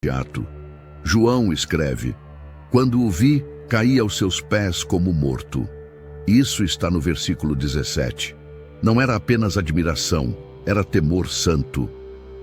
imediato. João escreve: quando o vi, caí aos seus pés como morto. Isso está no versículo 17. Não era apenas admiração, era temor santo.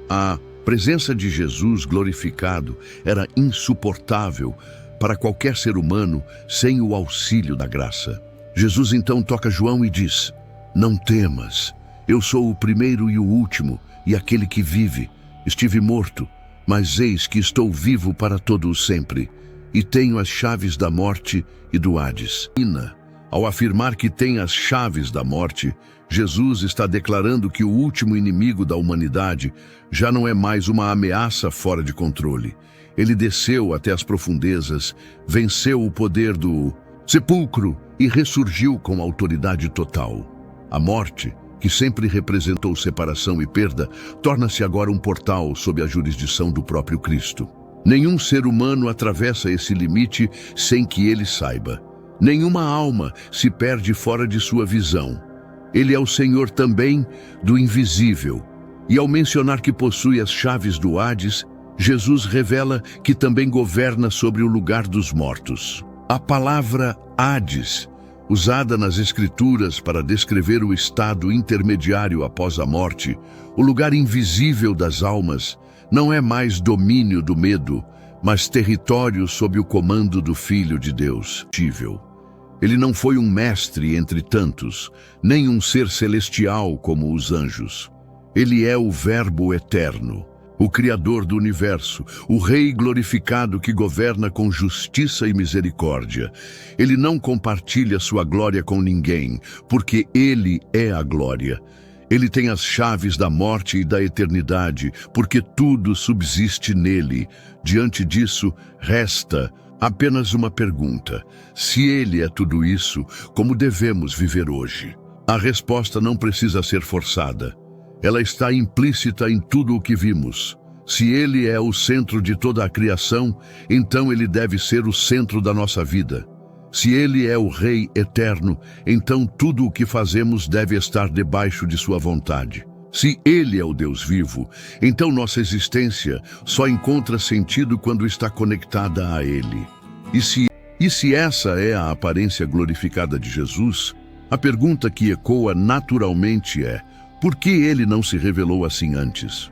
A presença de Jesus glorificado era insuportável para qualquer ser humano sem o auxílio da graça. Jesus então toca João e diz: não temas, eu sou o primeiro e o último, e aquele que vive. Estive morto, mas eis que estou vivo para todo o sempre, e tenho as chaves da morte e do Hades. Ao afirmar que tem as chaves da morte, Jesus está declarando que o último inimigo da humanidade já não é mais uma ameaça fora de controle. Ele desceu até as profundezas, venceu o poder do sepulcro e ressurgiu com autoridade total. A morte, que sempre representou separação e perda, torna-se agora um portal sob a jurisdição do próprio Cristo. Nenhum ser humano atravessa esse limite sem que ele saiba. Nenhuma alma se perde fora de sua visão. Ele é o Senhor também do invisível. E ao mencionar que possui as chaves do Hades, Jesus revela que também governa sobre o lugar dos mortos. A palavra Hades, usada nas Escrituras para descrever o estado intermediário após a morte, o lugar invisível das almas, não é mais domínio do medo, mas território sob o comando do Filho de Deus. Ele não foi um mestre entre tantos, nem um ser celestial como os anjos. Ele é o Verbo eterno, o Criador do universo, o Rei glorificado que governa com justiça e misericórdia. Ele não compartilha sua glória com ninguém, porque Ele é a glória. Ele tem as chaves da morte e da eternidade, porque tudo subsiste nele. Diante disso, resta apenas uma pergunta: se Ele é tudo isso, como devemos viver hoje? A resposta não precisa ser forçada. Ela está implícita em tudo o que vimos. Se Ele é o centro de toda a criação, então Ele deve ser o centro da nossa vida. Se Ele é o Rei eterno, então tudo o que fazemos deve estar debaixo de sua vontade. Se Ele é o Deus vivo, então nossa existência só encontra sentido quando está conectada a Ele. E se essa é a aparência glorificada de Jesus, a pergunta que ecoa naturalmente é: por que Ele não se revelou assim antes?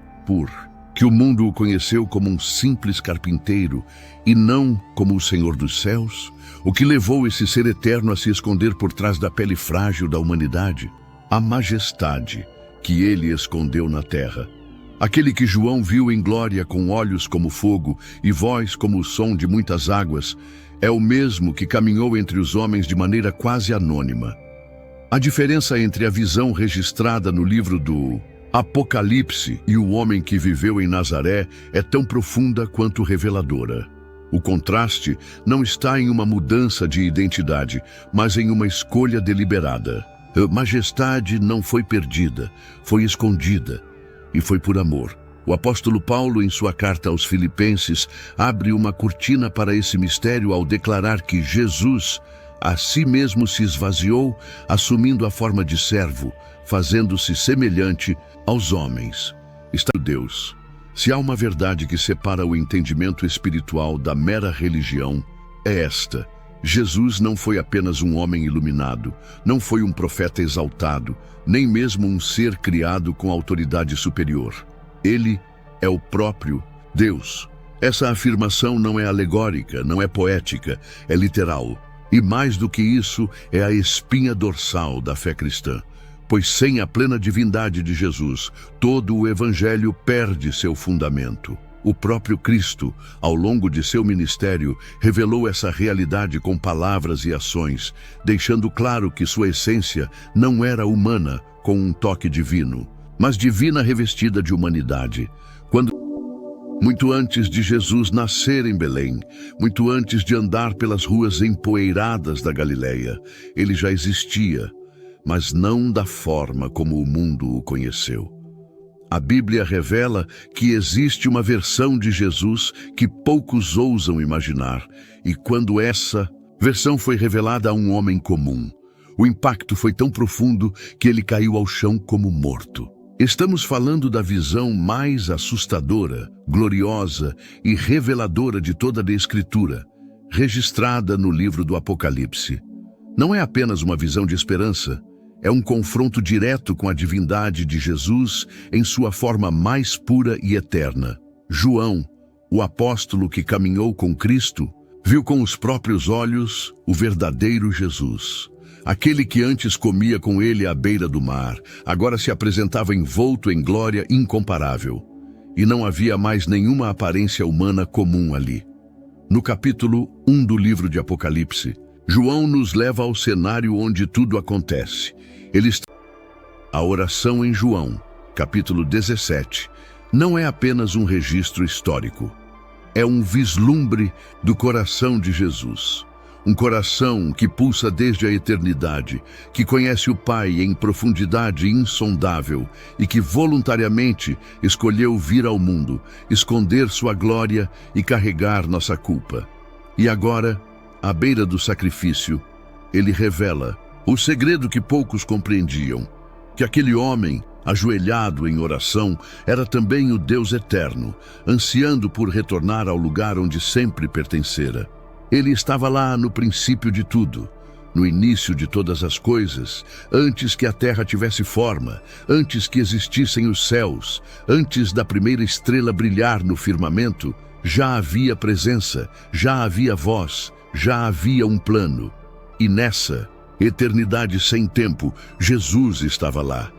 Que o mundo o conheceu como um simples carpinteiro e não como o Senhor dos céus? O que levou esse ser eterno a se esconder por trás da pele frágil da humanidade? A majestade que Ele escondeu na terra. Aquele que João viu em glória com olhos como fogo e voz como o som de muitas águas, é o mesmo que caminhou entre os homens de maneira quase anônima. A diferença entre a visão registrada no livro do Apocalipse e o homem que viveu em Nazaré é tão profunda quanto reveladora. O contraste não está em uma mudança de identidade, mas em uma escolha deliberada. A majestade não foi perdida, foi escondida, e foi por amor. O apóstolo Paulo, em sua carta aos Filipenses, abre uma cortina para esse mistério ao declarar que Jesus a si mesmo se esvaziou, assumindo a forma de servo, fazendo-se semelhante aos homens. Está Deus. Se há uma verdade que separa o entendimento espiritual da mera religião, é esta: Jesus não foi apenas um homem iluminado, não foi um profeta exaltado, nem mesmo um ser criado com autoridade superior. Ele é o próprio Deus. Essa afirmação não é alegórica, não é poética, é literal. E mais do que isso, é a espinha dorsal da fé cristã. Pois sem a plena divindade de Jesus, todo o Evangelho perde seu fundamento. O próprio Cristo, ao longo de seu ministério, revelou essa realidade com palavras e ações, deixando claro que sua essência não era humana com um toque divino, mas divina revestida de humanidade. Muito antes de Jesus nascer em Belém, muito antes de andar pelas ruas empoeiradas da Galileia, ele já existia, mas não da forma como o mundo o conheceu. A Bíblia revela que existe uma versão de Jesus que poucos ousam imaginar, e quando essa versão foi revelada a um homem comum, o impacto foi tão profundo que ele caiu ao chão como morto. Estamos falando da visão mais assustadora, gloriosa e reveladora de toda a Escritura, registrada no livro do Apocalipse. Não é apenas uma visão de esperança, é um confronto direto com a divindade de Jesus em sua forma mais pura e eterna. João, o apóstolo que caminhou com Cristo, viu com os próprios olhos o verdadeiro Jesus. Aquele que antes comia com ele à beira do mar, agora se apresentava envolto em glória incomparável. E não havia mais nenhuma aparência humana comum ali. No capítulo 1 do livro de Apocalipse, João nos leva ao cenário onde tudo acontece. A oração em João, capítulo 17, não é apenas um registro histórico. É um vislumbre do coração de Jesus. Um coração que pulsa desde a eternidade, que conhece o Pai em profundidade insondável e que voluntariamente escolheu vir ao mundo, esconder sua glória e carregar nossa culpa. E agora, à beira do sacrifício, ele revela o segredo que poucos compreendiam, que aquele homem, ajoelhado em oração, era também o Deus eterno, ansiando por retornar ao lugar onde sempre pertencera. Ele estava lá no princípio de tudo, no início de todas as coisas, antes que a terra tivesse forma, antes que existissem os céus, antes da primeira estrela brilhar no firmamento, já havia presença, já havia voz, já havia um plano. E nessa eternidade sem tempo, Jesus estava lá.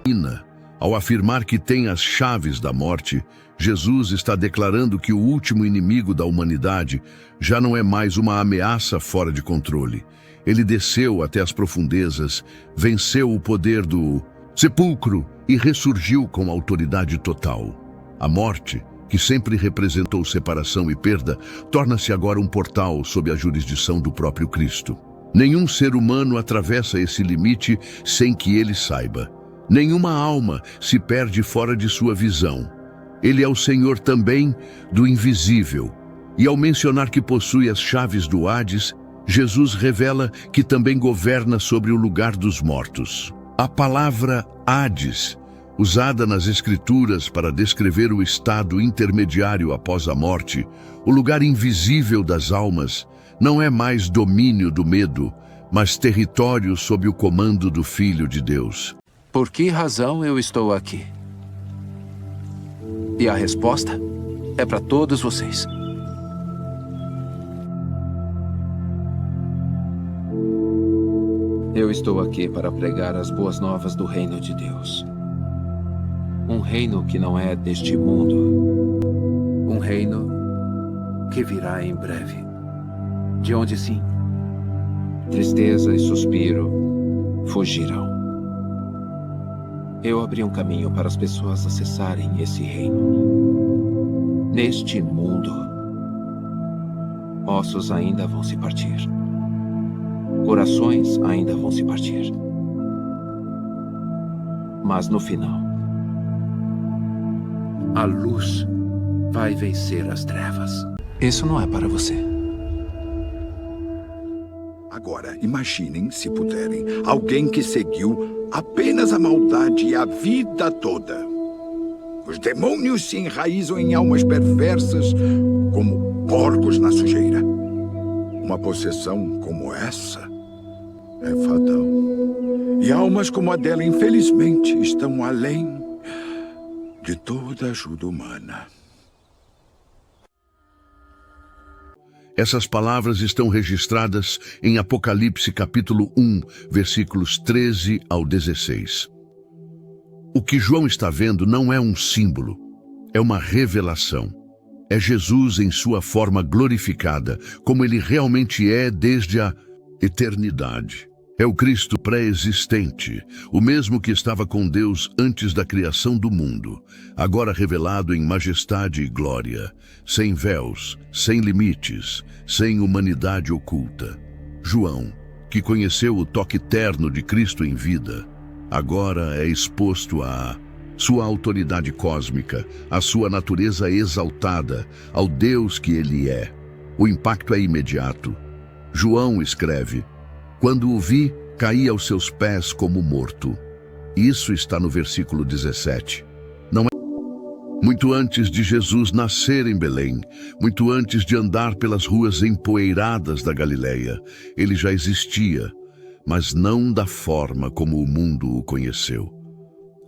Ao afirmar que tem as chaves da morte, Jesus está declarando que o último inimigo da humanidade já não é mais uma ameaça fora de controle. Ele desceu até as profundezas, venceu o poder do sepulcro e ressurgiu com autoridade total. A morte, que sempre representou separação e perda, torna-se agora um portal sob a jurisdição do próprio Cristo. Nenhum ser humano atravessa esse limite sem que ele saiba. Nenhuma alma se perde fora de sua visão. Ele é o Senhor também do invisível. E ao mencionar que possui as chaves do Hades, Jesus revela que também governa sobre o lugar dos mortos. A palavra Hades, usada nas Escrituras para descrever o estado intermediário após a morte, o lugar invisível das almas, não é mais domínio do medo, mas território sob o comando do Filho de Deus. Por que razão eu estou aqui? E a resposta é para todos vocês. Eu estou aqui para pregar as boas novas do reino de Deus. Um reino que não é deste mundo. Um reino que virá em breve. De onde sim, tristeza e suspiro fugirão. Eu abri um caminho para as pessoas acessarem esse reino. Neste mundo, ossos ainda vão se partir. Corações ainda vão se partir. Mas no final, a luz vai vencer as trevas. Isso não é para você. Agora, imaginem, se puderem, alguém que seguiu apenas a maldade e a vida toda. Os demônios se enraizam em almas perversas como porcos na sujeira. Uma possessão como essa é fatal. E almas como a dela, infelizmente, estão além de toda ajuda humana. Essas palavras estão registradas em Apocalipse capítulo 1, versículos 13 ao 16. O que João está vendo não é um símbolo, é uma revelação. É Jesus em sua forma glorificada, como ele realmente é desde a eternidade. É o Cristo pré-existente, o mesmo que estava com Deus antes da criação do mundo, agora revelado em majestade e glória, sem véus, sem limites, sem humanidade oculta. João, que conheceu o toque terno de Cristo em vida, agora é exposto a sua autoridade cósmica, a sua natureza exaltada, ao Deus que ele é. O impacto é imediato. João escreve: "Quando o vi, caí aos seus pés como morto." Isso está no versículo 17. Muito antes de Jesus nascer em Belém, muito antes de andar pelas ruas empoeiradas da Galileia, ele já existia, mas não da forma como o mundo o conheceu.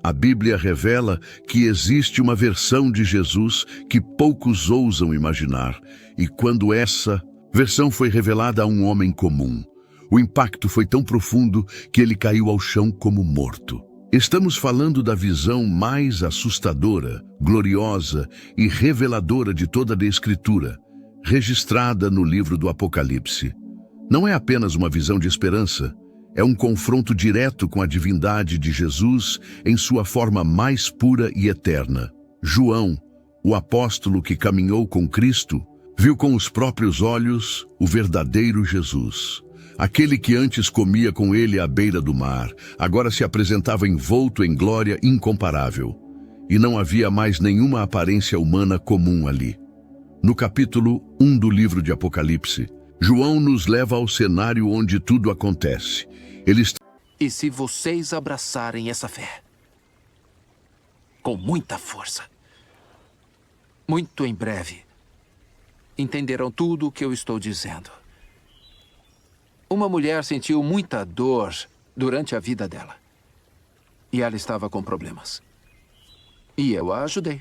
A Bíblia revela que existe uma versão de Jesus que poucos ousam imaginar, e quando essa versão foi revelada a um homem comum, o impacto foi tão profundo que ele caiu ao chão como morto. Estamos falando da visão mais assustadora, gloriosa e reveladora de toda a Escritura, registrada no livro do Apocalipse. Não é apenas uma visão de esperança, é um confronto direto com a divindade de Jesus em sua forma mais pura e eterna. João, o apóstolo que caminhou com Cristo, viu com os próprios olhos o verdadeiro Jesus. Aquele que antes comia com ele à beira do mar, agora se apresentava envolto em glória incomparável. E não havia mais nenhuma aparência humana comum ali. No capítulo 1 do livro de Apocalipse, João nos leva ao cenário onde tudo acontece. E se vocês abraçarem essa fé, com muita força, muito em breve, entenderão tudo o que eu estou dizendo. Uma mulher sentiu muita dor durante a vida dela. E ela estava com problemas. E eu a ajudei.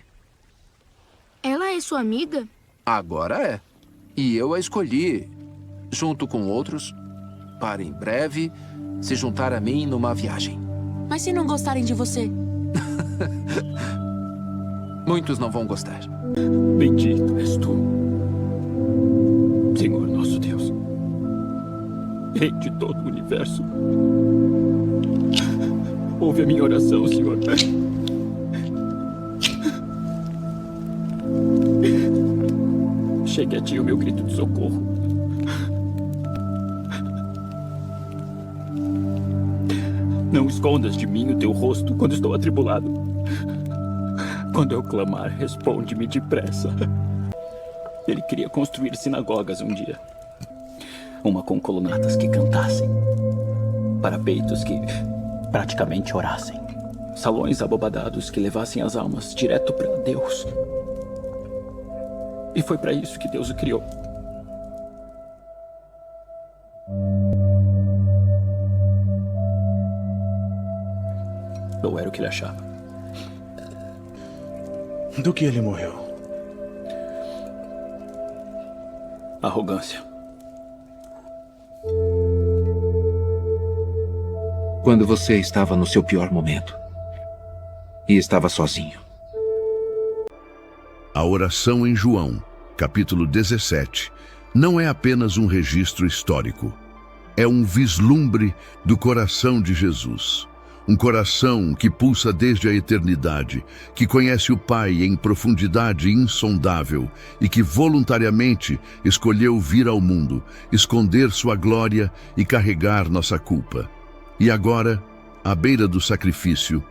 Ela é sua amiga? Agora é. E eu a escolhi, junto com outros, para em breve se juntar a mim numa viagem. Mas se não gostarem de você? Muitos não vão gostar. Bendito és tu, Senhor nosso Deus, Rei de todo o universo. Ouve a minha oração, Senhor. Chegue a ti o meu grito de socorro. Não escondas de mim o teu rosto quando estou atribulado. Quando eu clamar, responde-me depressa. Ele queria construir sinagogas um dia. Uma com colunatas que cantassem, parapeitos que praticamente orassem, salões abobadados que levassem as almas direto para Deus. E foi para isso que Deus o criou. Ou era o que ele achava. Do que ele morreu? Arrogância. Quando você estava no seu pior momento e estava sozinho. A oração em João, capítulo 17, não é apenas um registro histórico. É um vislumbre do coração de Jesus. Um coração que pulsa desde a eternidade, que conhece o Pai em profundidade insondável e que voluntariamente escolheu vir ao mundo, esconder sua glória e carregar nossa culpa. E agora, à beira do sacrifício,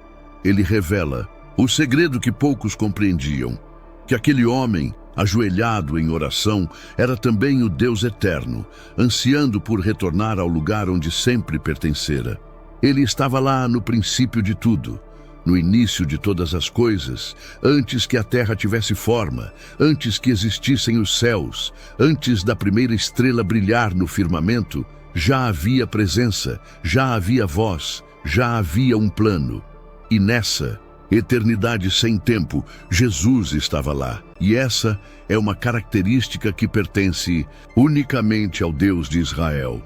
ele revela o segredo que poucos compreendiam, que aquele homem, ajoelhado em oração, era também o Deus eterno, ansiando por retornar ao lugar onde sempre pertencera. Ele estava lá no princípio de tudo, no início de todas as coisas, antes que a terra tivesse forma, antes que existissem os céus, antes da primeira estrela brilhar no firmamento, já havia presença, já havia voz, já havia um plano. E nessa eternidade sem tempo, Jesus estava lá. E essa é uma característica que pertence unicamente ao Deus de Israel.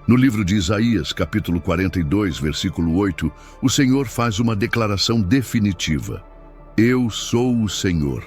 No livro de Isaías, capítulo 42, versículo 8, o Senhor faz uma declaração definitiva. Eu sou o Senhor,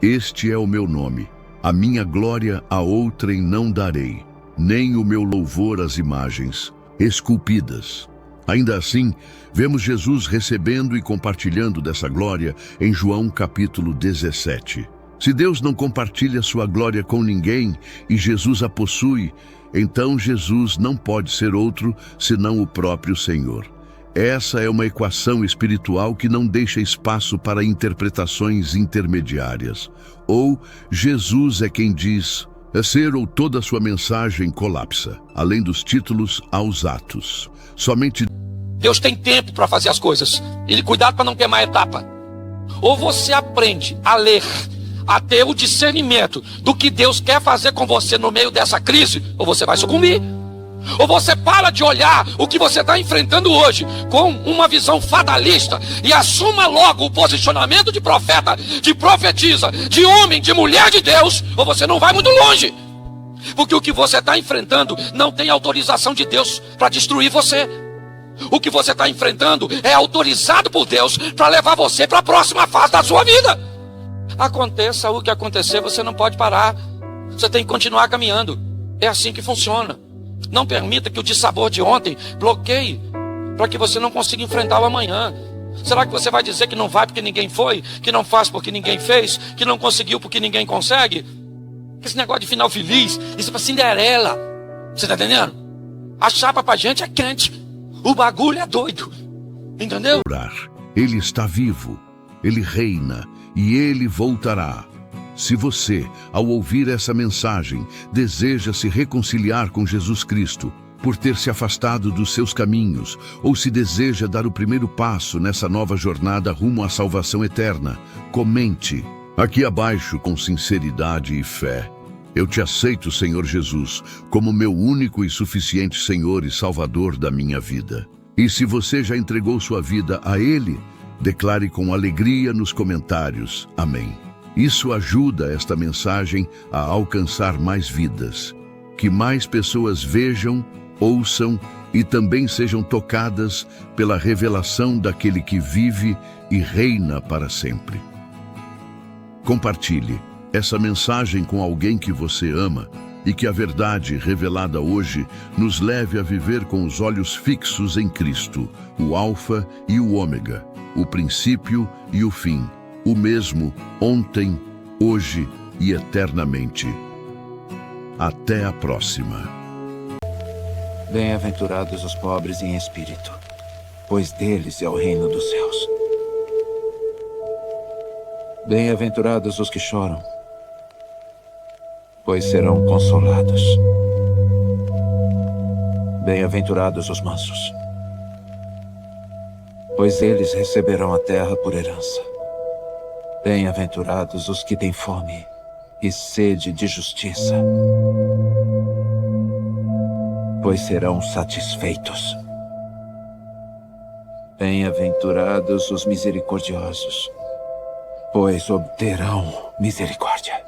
este é o meu nome. A minha glória a outrem não darei, nem o meu louvor às imagens esculpidas. Ainda assim, vemos Jesus recebendo e compartilhando dessa glória em João capítulo 17. Se Deus não compartilha sua glória com ninguém e Jesus a possui, então Jesus não pode ser outro senão o próprio Senhor. Essa é uma equação espiritual que não deixa espaço para interpretações intermediárias. Ou Jesus é quem diz, ser ou toda a sua mensagem colapsa, além dos títulos aos atos. Somente Deus tem tempo para fazer as coisas. Ele cuidado para não queimar a etapa. Ou você aprende a ler, a ter o discernimento do que Deus quer fazer com você no meio dessa crise, ou você vai sucumbir. Ou você para de olhar o que você está enfrentando hoje com uma visão fatalista e assuma logo o posicionamento de profeta, de profetisa, de homem, de mulher de Deus, ou você não vai muito longe. Porque o que você está enfrentando não tem autorização de Deus para destruir você. O que você está enfrentando é autorizado por Deus para levar você para a próxima fase da sua vida. Aconteça o que acontecer, você não pode parar. Você tem que continuar caminhando. É assim que funciona. Não permita que o dissabor de ontem bloqueie para que você não consiga enfrentar o amanhã. Será que você vai dizer que não vai porque ninguém foi? Que não faz porque ninguém fez? Que não conseguiu porque ninguém consegue? Esse negócio de final feliz, isso é pra Cinderela. Você tá entendendo? A chapa pra gente é quente. O bagulho é doido. Entendeu? Ele está vivo, ele reina e ele voltará. Se você, ao ouvir essa mensagem, deseja se reconciliar com Jesus Cristo, por ter se afastado dos seus caminhos, ou se deseja dar o primeiro passo nessa nova jornada rumo à salvação eterna, comente aqui abaixo com sinceridade e fé. Eu te aceito, Senhor Jesus, como meu único e suficiente Senhor e Salvador da minha vida. E se você já entregou sua vida a Ele, declare com alegria nos comentários. Amém. Isso ajuda esta mensagem a alcançar mais vidas. Que mais pessoas vejam, ouçam e também sejam tocadas pela revelação daquele que vive e reina para sempre. Compartilhe essa mensagem com alguém que você ama e que a verdade revelada hoje nos leve a viver com os olhos fixos em Cristo, o Alfa e o Ômega, o princípio e o fim, o mesmo ontem, hoje e eternamente. Até a próxima. Bem-aventurados os pobres em espírito, pois deles é o reino dos céus. Bem-aventurados os que choram, pois serão consolados. Bem-aventurados os mansos, pois eles receberão a terra por herança. Bem-aventurados os que têm fome e sede de justiça, pois serão satisfeitos. Bem-aventurados os misericordiosos, pois obterão misericórdia.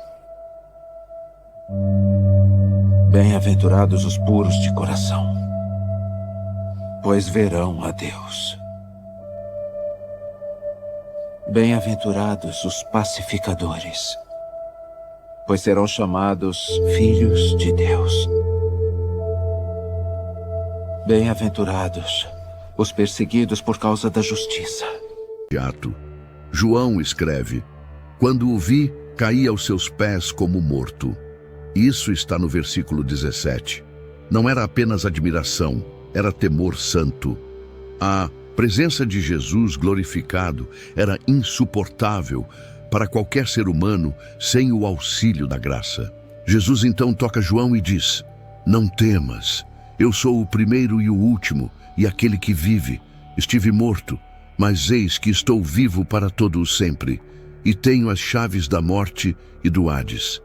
Bem-aventurados os puros de coração, pois verão a Deus. Bem-aventurados os pacificadores, pois serão chamados filhos de Deus. Bem-aventurados os perseguidos por causa da justiça. João escreve: quando o vi, caí aos seus pés como morto. Isso está no versículo 17. Não era apenas admiração, era temor santo. A presença de Jesus glorificado era insuportável para qualquer ser humano sem o auxílio da graça. Jesus então toca João e diz: não temas, eu sou o primeiro e o último, e aquele que vive. Estive morto, mas eis que estou vivo para todo o sempre, e tenho as chaves da morte e do Hades.